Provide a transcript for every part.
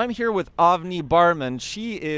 I'm here with Avni Barman.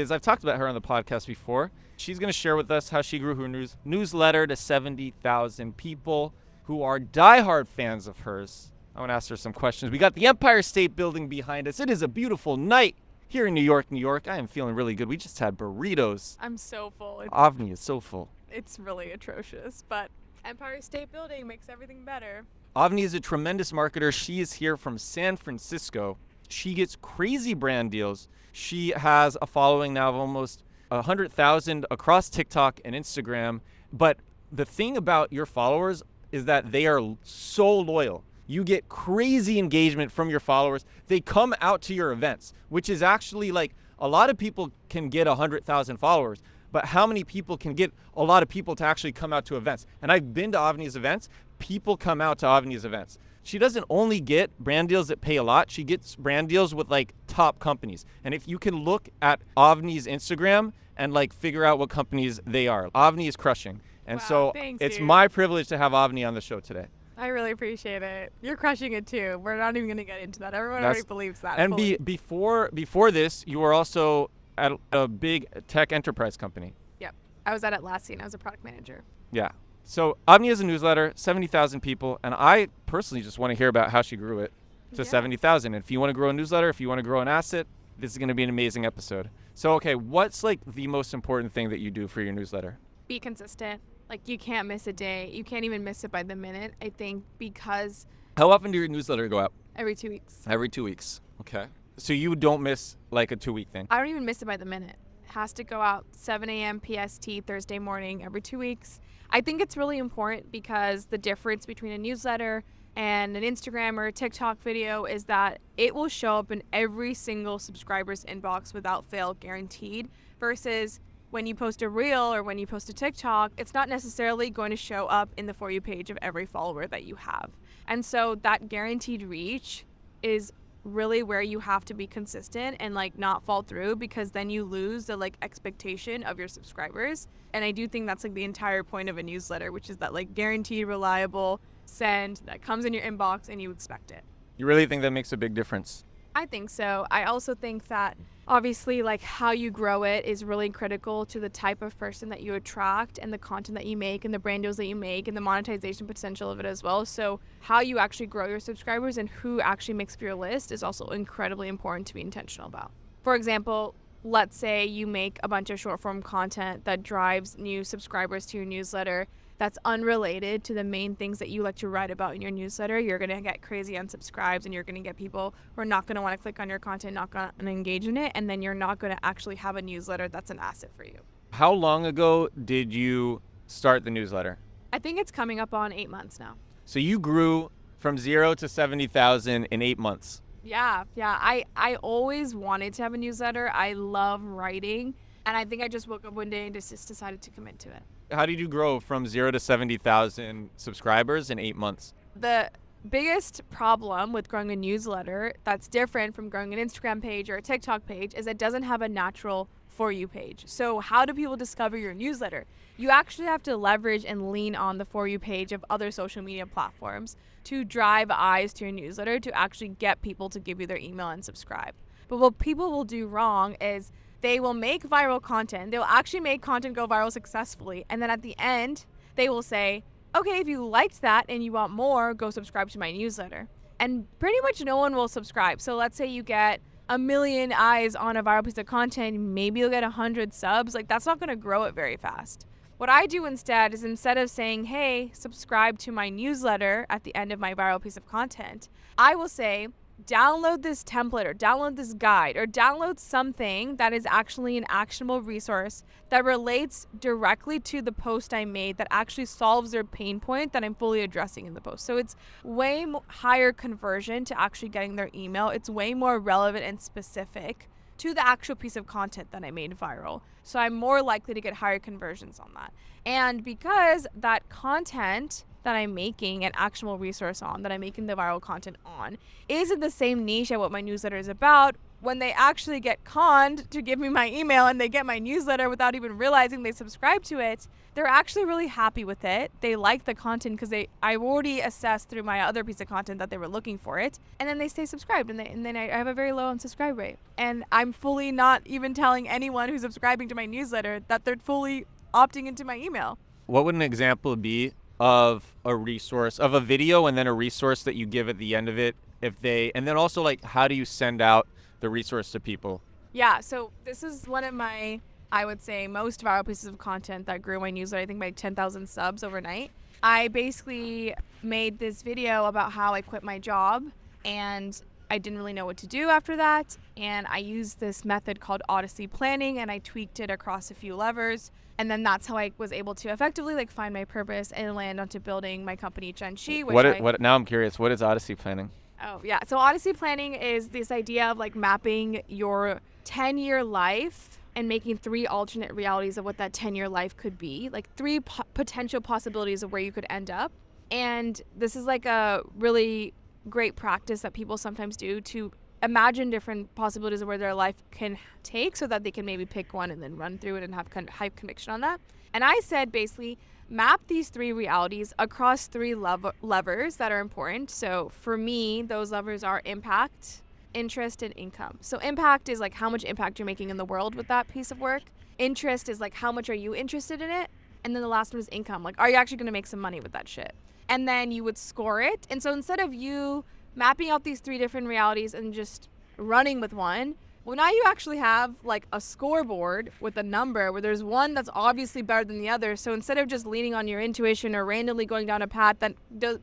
I've talked about her on the podcast before. She's going to share with us how she grew her newsletter to 70,000 people who are diehard fans of hers. I want to ask her some questions. We got the Empire State Building behind us. It is a beautiful night here in New York, New York. I am feeling really good. We just had burritos. I'm so full. Avni is so full. It's really atrocious, but Empire State Building makes everything better. Avni is a tremendous marketer. She is here from San Francisco. She gets crazy brand deals. She has a following now of almost 100,000 across TikTok and Instagram. But the thing about your followers is that they are so loyal. You get crazy engagement from your followers. They come out to your events, which is actually like a lot of people can get 100,000 followers. But how many people can get a lot of people to actually come out to events? And I've been to Avni's events. People come out to Avni's events. She doesn't only get brand deals that pay a lot. She gets brand deals with like top companies. And if you can look at Avni's Instagram and like figure out what companies they are, Avni is crushing. And Wow, thanks, it's dude. my privilege to have Avni on the show today. I really appreciate it. You're crushing it too. We're not even going to get into that. Everyone already believes that. And fully. before this, you were also at a big tech enterprise company. Yep. I was at Atlassian. I was a product manager. Yeah. So Avni has a newsletter, 70,000 people, and I personally just want to hear about how she grew it to 70,000. And if you want to grow a newsletter, if you want to grow an asset, this is going to be an amazing episode. So, okay, what's like the most important thing that you do for your newsletter? Be consistent. Like, you can't miss a day. You can't even miss it by the minute, I think, because How often do your newsletter go out? every 2 weeks. Every 2 weeks. Okay. So you don't miss like a 2-week thing? I don't even miss it by the minute. It has to go out 7 a.m. PST Thursday morning every 2 weeks. I think it's really important because the difference between a newsletter and an Instagram or a TikTok video is that it will show up in every single subscriber's inbox without fail, guaranteed, versus when you post a reel or when you post a TikTok, it's not necessarily going to show up in the For You page of every follower that you have. And so that guaranteed reach is really where you have to be consistent and like not fall through, because then you lose the like expectation of your subscribers. And I do think that's like the entire point of a newsletter, which is that like guaranteed, reliable send that comes in your inbox and you expect it. You really think that makes a big difference? I think so. I also think that obviously like how you grow it is really critical to the type of person that you attract and the content that you make and the brand deals that you make and the monetization potential of it as well. So how you actually grow your subscribers and who actually makes up your list is also incredibly important to be intentional about. For example, let's say you make a bunch of short form content that drives new subscribers to your newsletter that's unrelated to the main things that you like to write about in your newsletter. You're going to get crazy unsubscribes and you're going to get people who are not going to want to click on your content, not going to engage in it, and then you're not going to actually have a newsletter that's an asset for you. How long ago did you start the newsletter? I think it's coming up on 8 months now. So you grew from 0 to 70,000 in 8 months. Yeah. I always wanted to have a newsletter. I love writing, and I think I just woke up one day and just decided to commit to it. How did you grow from 0 to 70,000 subscribers in 8 months? The biggest problem with growing a newsletter that's different from growing an Instagram page or a TikTok page is it doesn't have a natural For You page. So how do people discover your newsletter? You actually have to leverage and lean on the For You page of other social media platforms to drive eyes to your newsletter to actually get people to give you their email and subscribe. But what people will do wrong is they will make viral content. They'll actually make content go viral successfully. And then at the end, they will say, okay, if you liked that and you want more, go subscribe to my newsletter. And pretty much no one will subscribe. So let's say you get 1 million eyes on a viral piece of content, maybe you'll get 100 subs. Like, that's not going to grow it very fast. What I do instead is, instead of saying, hey, subscribe to my newsletter at the end of my viral piece of content, I will say, download this template or download this guide or download something that is actually an actionable resource that relates directly to the post I made, that actually solves their pain point that I'm fully addressing in the post. So it's way higher conversion to actually getting their email. It's way more relevant and specific to the actual piece of content that I made viral. So I'm more likely to get higher conversions on that. And because that content that I'm making an actionable resource on, that I'm making the viral content on, is in the same niche at what my newsletter is about, when they actually get conned to give me my email and they get my newsletter without even realizing they subscribe to it, they're actually really happy with it. They like the content because I've already assessed through my other piece of content that they were looking for it, and then they stay subscribed, and then I have a very low unsubscribe rate. And I'm fully not even telling anyone who's subscribing to my newsletter that they're fully opting into my email. What would an example be of a resource, of a video and then a resource that you give at the end of it, and then also like how do you send out the resource to people? Yeah, so this is one of my, I would say, most viral pieces of content that grew my newsletter, I think by 10,000 subs overnight. I basically made this video about how I quit my job and I didn't really know what to do after that. And I used this method called Odyssey planning and I tweaked it across a few levers. And then that's how I was able to effectively like find my purpose and land onto building my company Genshi. Now I'm curious, what is Odyssey planning? Oh, yeah. So Odyssey planning is this idea of like mapping your 10-year life and making 3 alternate realities of what that 10-year life could be, like 3 potential possibilities of where you could end up. And this is like a really great practice that people sometimes do to imagine different possibilities of where their life can take so that they can maybe pick one and then run through it and have high conviction on that. And I said basically map these 3 realities across 3 levers that are important. So for me, those levers are impact, interest, and income. So impact is like how much impact you're making in the world with that piece of work. Interest is like how much are you interested in it? And then the last one is income. Like, are you actually going to make some money with that shit? And then you would score it. And so instead of you mapping out these 3 different realities and just running with one, well, now you actually have like a scoreboard with a number where there's one that's obviously better than the other. So instead of just leaning on your intuition or randomly going down a path that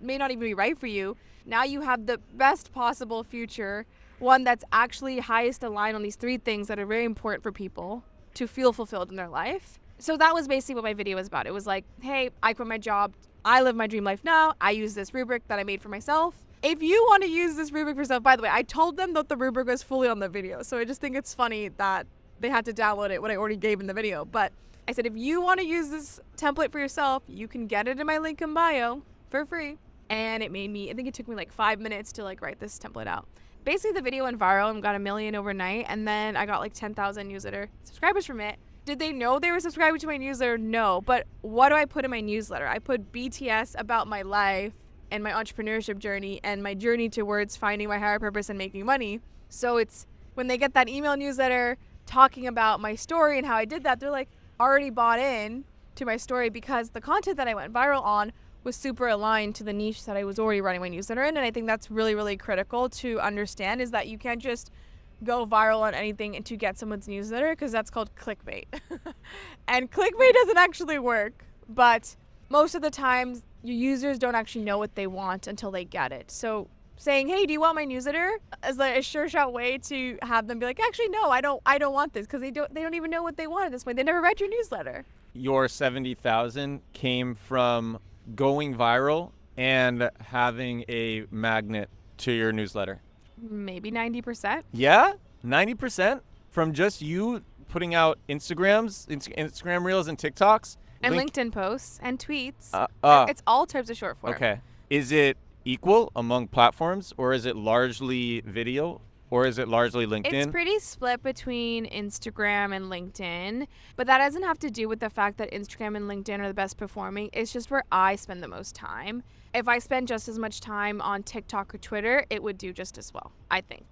may not even be right for you, now you have the best possible future, one that's actually highest aligned on these 3 things that are very important for people to feel fulfilled in their life. So that was basically what my video was about. It was like, hey, I quit my job. I live my dream life now. I use this rubric that I made for myself. If you want to use this rubric for yourself, by the way, I told them that the rubric was fully on the video. So I just think it's funny that they had to download it when I already gave in the video. But I said, if you want to use this template for yourself, you can get it in my link in bio for free. And it made me, I think it took me like 5 minutes to like write this template out. Basically the video went viral and got 1 million overnight. And then I got like 10,000 newsletter subscribers from it. Did they know they were subscribing to my newsletter? No. But what do I put in my newsletter? I put BTS about my life and my entrepreneurship journey and my journey towards finding my higher purpose and making money. So it's when they get that email newsletter talking about my story and how I did that, they're like already bought in to my story because the content that I went viral on was super aligned to the niche that I was already running my newsletter in. And I think that's really, really critical to understand is that you can't just go viral on anything and to get someone's newsletter because that's called clickbait. And clickbait doesn't actually work, but most of the time your users don't actually know what they want until they get it. So saying, hey, do you want my newsletter? Is like a sure shot way to have them be like, actually, no, I don't want this because they don't even know what they want at this point. They never read your newsletter. Your 70,000 came from going viral and having a magnet to your newsletter. Maybe 90%. Yeah? 90% from just you putting out Instagram Reels and TikToks? And LinkedIn posts and tweets. It's all types of short form. Okay. Is it equal among platforms or is it largely video or is it largely LinkedIn? It's pretty split between Instagram and LinkedIn, but that doesn't have to do with the fact that Instagram and LinkedIn are the best performing. It's just where I spend the most time. If I spend just as much time on TikTok or Twitter, it would do just as well, I think.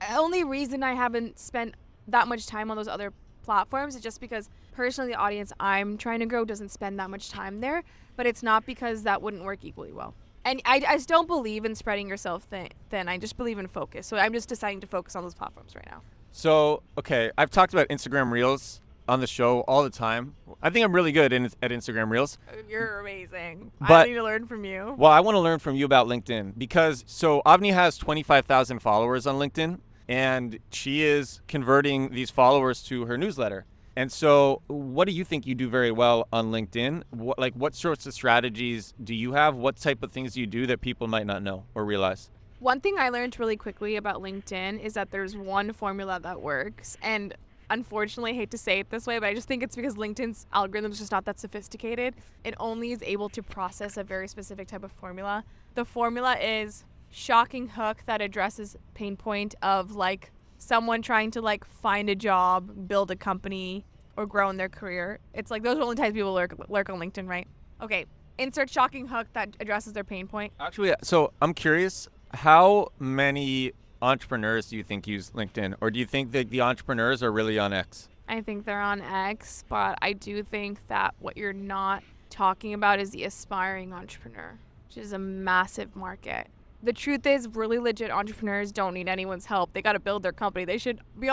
Only reason I haven't spent that much time on those other platforms is just because personally the audience I'm trying to grow doesn't spend that much time there, but it's not because that wouldn't work equally well. And I just don't believe in spreading yourself thin. I just believe in focus. So I'm just deciding to focus on those platforms right now. So, okay, I've talked about Instagram Reels on the show all the time. I think I'm really good at Instagram Reels. You're amazing. But, I need to learn from you. Well, I want to learn from you about LinkedIn because, so Avni has 25,000 followers on LinkedIn and she is converting these followers to her newsletter. And so what do you think you do very well on LinkedIn? What sorts of strategies do you have? What type of things do you do that people might not know or realize? One thing I learned really quickly about LinkedIn is that there's one formula that works. And unfortunately, I hate to say it this way, but I just think it's because LinkedIn's algorithm is just not that sophisticated. It only is able to process a very specific type of formula. The formula is shocking hook that addresses pain point of like someone trying to like find a job, build a company, or grow in their career. It's like those are the only types people lurk on LinkedIn, right? Okay, insert shocking hook that addresses their pain point. Actually, so I'm curious, how many entrepreneurs do you think use LinkedIn? Or do you think that the entrepreneurs are really on X? I think they're on X, but I do think that what you're not talking about is the aspiring entrepreneur, which is a massive market. The truth is, really legit entrepreneurs don't need anyone's help. They got to build their company. They should be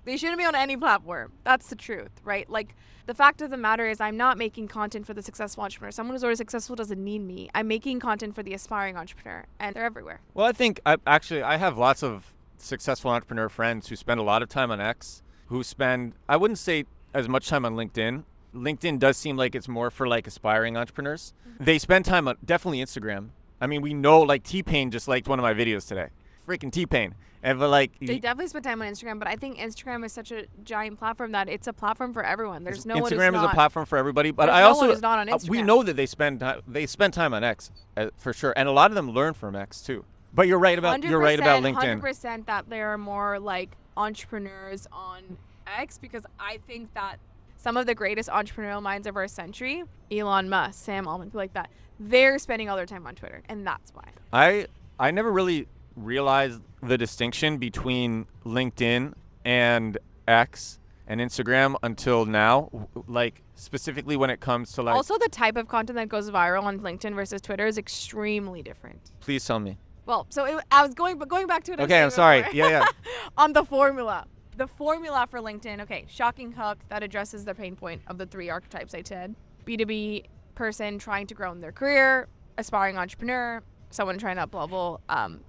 they shouldn't be on any platform. That's the truth, right? Like, the fact of the matter is I'm not making content for the successful entrepreneur. Someone who's already successful doesn't need me. I'm making content for the aspiring entrepreneur, and they're everywhere. Well, I think I have lots of successful entrepreneur friends who spend a lot of time on X, who spend, I wouldn't say as much time on LinkedIn. LinkedIn does seem like it's more for like aspiring entrepreneurs. Mm-hmm. They spend time on definitely Instagram. I mean, we know like T-Pain just liked one of my videos today. Freaking T-Pain. And but like they definitely spend time on Instagram, but I think Instagram is such a giant platform that it's a platform for everyone. There's no one who's Instagram not. Is a platform for everybody, but There's I no also one who's not on Instagram. We know that they spend time on X for sure, and a lot of them learn from X too. But you're right about LinkedIn. 100% that there are more like entrepreneurs on X, because I think that some of the greatest entrepreneurial minds of our century, Elon Musk, Sam Altman, people like that, they're spending all their time on Twitter, and that's why. I never really realized the distinction between LinkedIn and X and Instagram until now, like specifically when it comes to like. Also, the type of content that goes viral on LinkedIn versus Twitter is extremely different. Please tell me. Well, so I was going back to it. Okay, I'm sorry. Before. Yeah. On the formula. The formula for LinkedIn, okay, shocking hook that addresses the pain point of the three archetypes I said. B2B person trying to grow in their career, aspiring entrepreneur, someone trying to up level,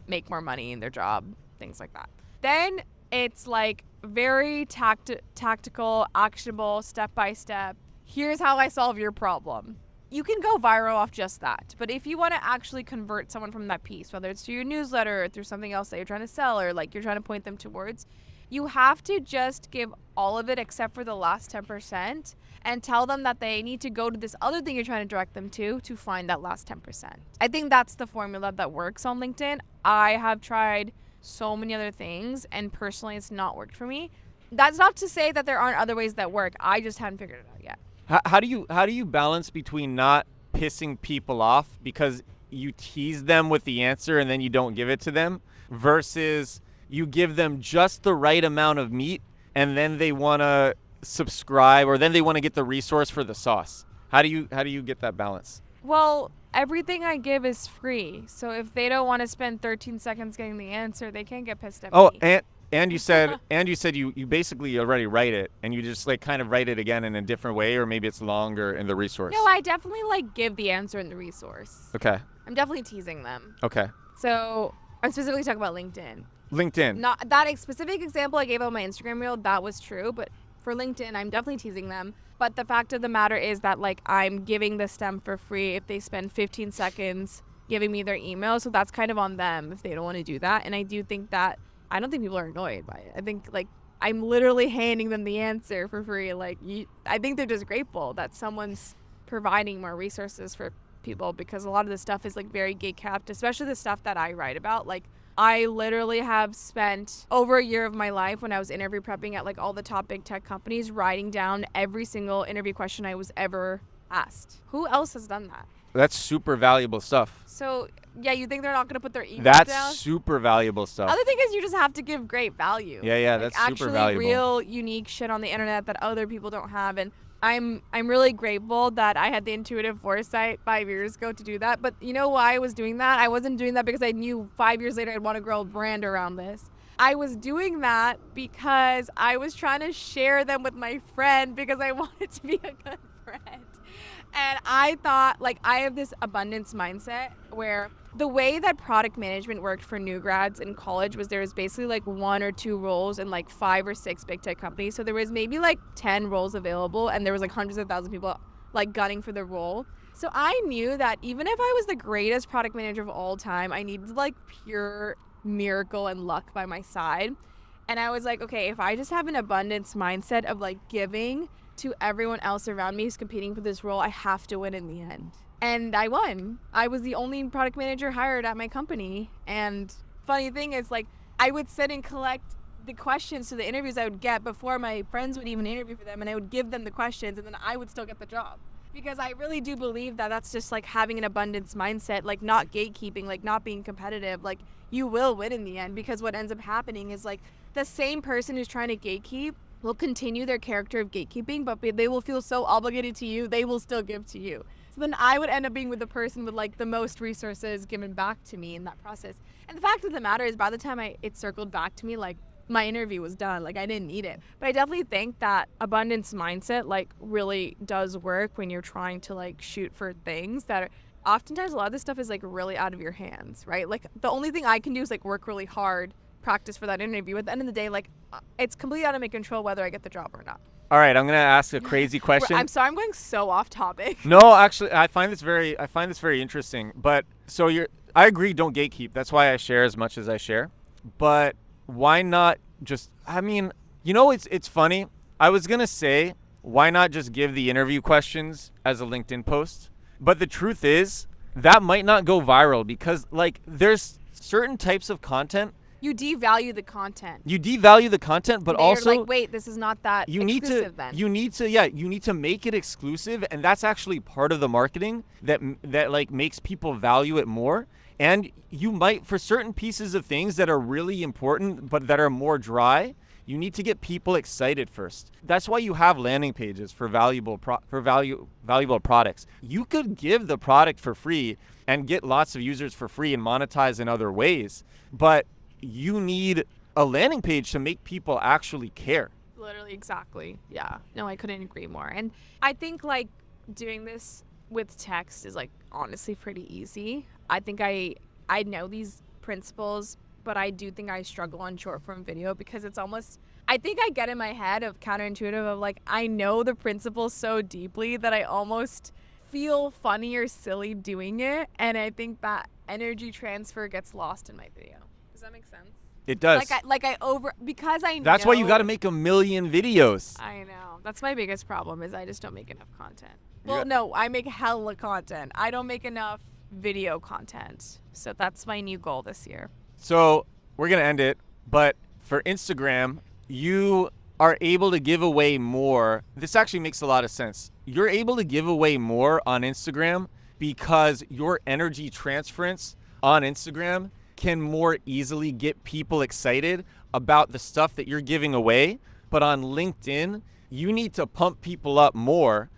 make more money in their job, things like that. Then it's like very tactical, actionable, step by step. Here's how I solve your problem. You can go viral off just that. But if you want to actually convert someone from that piece, whether it's through your newsletter or through something else that you're trying to sell or like you're trying to point them towards, you have to just give all of it except for the last 10% and tell them that they need to go to this other thing you're trying to direct them to find that last 10%. I think that's the formula that works on LinkedIn. I have tried so many other things, and personally it's not worked for me. That's not to say that there aren't other ways that work. I just haven't figured it out yet. How do you balance between not pissing people off because you tease them with the answer and then you don't give it to them, versus you give them just the right amount of meat and then they want to subscribe, or then they want to get the resource for the sauce? How do you get that balance? Well, everything I give is free. So if they don't want to spend 13 seconds getting the answer, they can't get pissed at me. And you said you basically already write it, and you just like kind of write it again in a different way, or maybe it's longer in the resource. No, I definitely like give the answer in the resource. Okay. I'm definitely teasing them. Okay. So I'm specifically talking about LinkedIn. LinkedIn. Not that specific example I gave on my Instagram reel, that was true, but for LinkedIn, I'm definitely teasing them. But the fact of the matter is that like I'm giving the stem for free if they spend 15 seconds giving me their email. So that's kind of on them if they don't want to do that. And I do think that I don't think people are annoyed by it. I think like I'm literally handing them the answer for free. Like I think they're just grateful that someone's providing more resources for people, because a lot of the stuff is like very gate-capped, especially the stuff that I write about. Like I literally have spent over a year of my life when I was interview prepping at like all the top big tech companies, writing down every single interview question I was ever asked. Who else has done that? That's super valuable stuff. So yeah, you think they're not going to put their email down? That's super valuable stuff. Other thing is you just have to give great value. Yeah, like, that's super valuable. Actually real unique shit on the internet that other people don't have. And I'm really grateful that I had the intuitive foresight 5 years ago to do that. But you know why I was doing that? I wasn't doing that because I knew 5 years later I'd want to grow a brand around this. I was doing that because I was trying to share them with my friend because I wanted to be a good friend. And I thought, like, I have this abundance mindset where the way that product management worked for new grads in college was there was basically like 1 or 2 roles in like 5 or 6 big tech companies. So there was maybe like 10 roles available, and there was like hundreds of thousands of people like gunning for the role. So I knew that even if I was the greatest product manager of all time, I needed like pure miracle and luck by my side. And I was like, okay, if I just have an abundance mindset of like giving to everyone else around me who's competing for this role, I have to win in the end. And I won. I was the only product manager hired at my company. And funny thing is, like, I would sit and collect the questions to the interviews I would get before my friends would even interview for them, and I would give them the questions, and then I would still get the job. Because I really do believe that that's just like having an abundance mindset, like not gatekeeping, like not being competitive. Like you will win in the end, because what ends up happening is like the same person who's trying to gatekeep will continue their character of gatekeeping, but they will feel so obligated to you, they will still give to you. So then I would end up being with the person with like the most resources given back to me in that process. And the fact of the matter is, by the time it circled back to me, like my interview was done. Like I didn't need it. But I definitely think that abundance mindset like really does work when you're trying to like shoot for things that are oftentimes, a lot of this stuff is like really out of your hands, right? Like the only thing I can do is like work really hard, practice for that interview. At the end of the day, like it's completely out of my control whether I get the job or not. All right, I'm gonna ask a crazy question. I'm sorry, I'm going so off topic. No, actually, I find this very interesting. But so I agree, don't gatekeep. That's why I share as much as I share. But why not just? I mean, it's funny. I was gonna say, why not just give the interview questions as a LinkedIn post? But the truth is, that might not go viral because like there's certain types of content. You devalue the content. But They're also like, wait, this is not that exclusive then. You need to make it exclusive, and that's actually part of the marketing that like makes people value it more. And you might, for certain pieces of things that are really important but that are more dry, you need to get people excited first. That's why you have landing pages for valuable products. You could give the product for free and get lots of users for free and monetize in other ways, but you need a landing page to make people actually care. Literally, exactly. Yeah. No, I couldn't agree more. And I think like doing this with text is like honestly pretty easy. I think I know these principles, but I do think I struggle on short form video because it's almost, I think I get in my head of counterintuitive of like, I know the principles so deeply that I almost feel funny or silly doing it. And I think that energy transfer gets lost in my video. Does that make sense? It does. Because I know. That's why you got to make a million videos. I know. That's my biggest problem is I just don't make enough content. Well, no, I make hella content. I don't make enough video content. So that's my new goal this year. So we're going to end it. But for Instagram, you are able to give away more. This actually makes a lot of sense. You're able to give away more on Instagram because your energy transference on Instagram can more easily get people excited about the stuff that you're giving away. But on LinkedIn, you need to pump people up more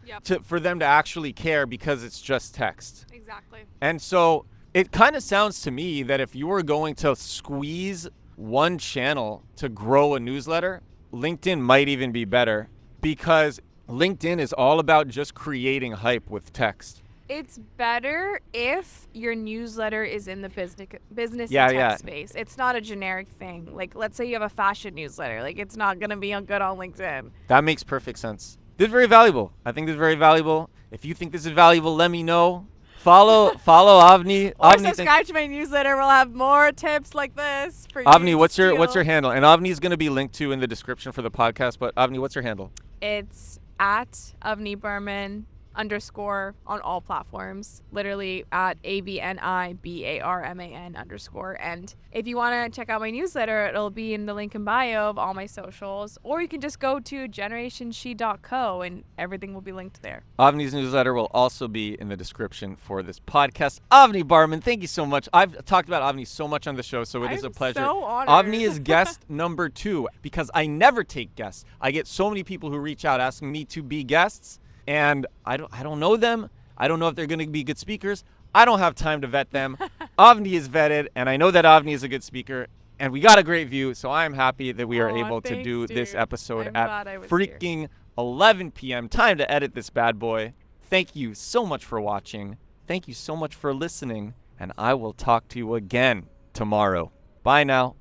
for them to actually care because it's just text. Exactly. And so it kind of sounds to me that if you were going to squeeze one channel to grow a newsletter, LinkedIn might even be better because LinkedIn is all about just creating hype with text. It's better if your newsletter is in the business and tech space. It's not a generic thing. Like, let's say you have a fashion newsletter. Like, it's not going to be good on LinkedIn. That makes perfect sense. This is very valuable. I think this is very valuable. If you think this is valuable, let me know. Follow Avni. Or subscribe to my newsletter. We'll have more tips like this for you. Avni, what's your handle? And Avni is going to be linked to in the description for the podcast. But Avni, what's your handle? It's at Avni Barman _ on all platforms, literally at AVNIBARMAN_. And if you want to check out my newsletter, it'll be in the link in bio of all my socials, or you can just go to generationshe.co and everything will be linked there. Avni's newsletter will also be in the description for this podcast. Avni Barman, thank you so much. I've talked about Avni so much on the show, so it is a pleasure. So honored. Avni is guest number 2 because I never take guests. I get so many people who reach out asking me to be guests. And I don't know them. I don't know if they're going to be good speakers. I don't have time to vet them. Avni is vetted, and I know that Avni is a good speaker. And we got a great view, so I'm happy that we are able to do this episode at freaking 11 p.m. Time to edit this bad boy. Thank you so much for watching. Thank you so much for listening, and I will talk to you again tomorrow. Bye now.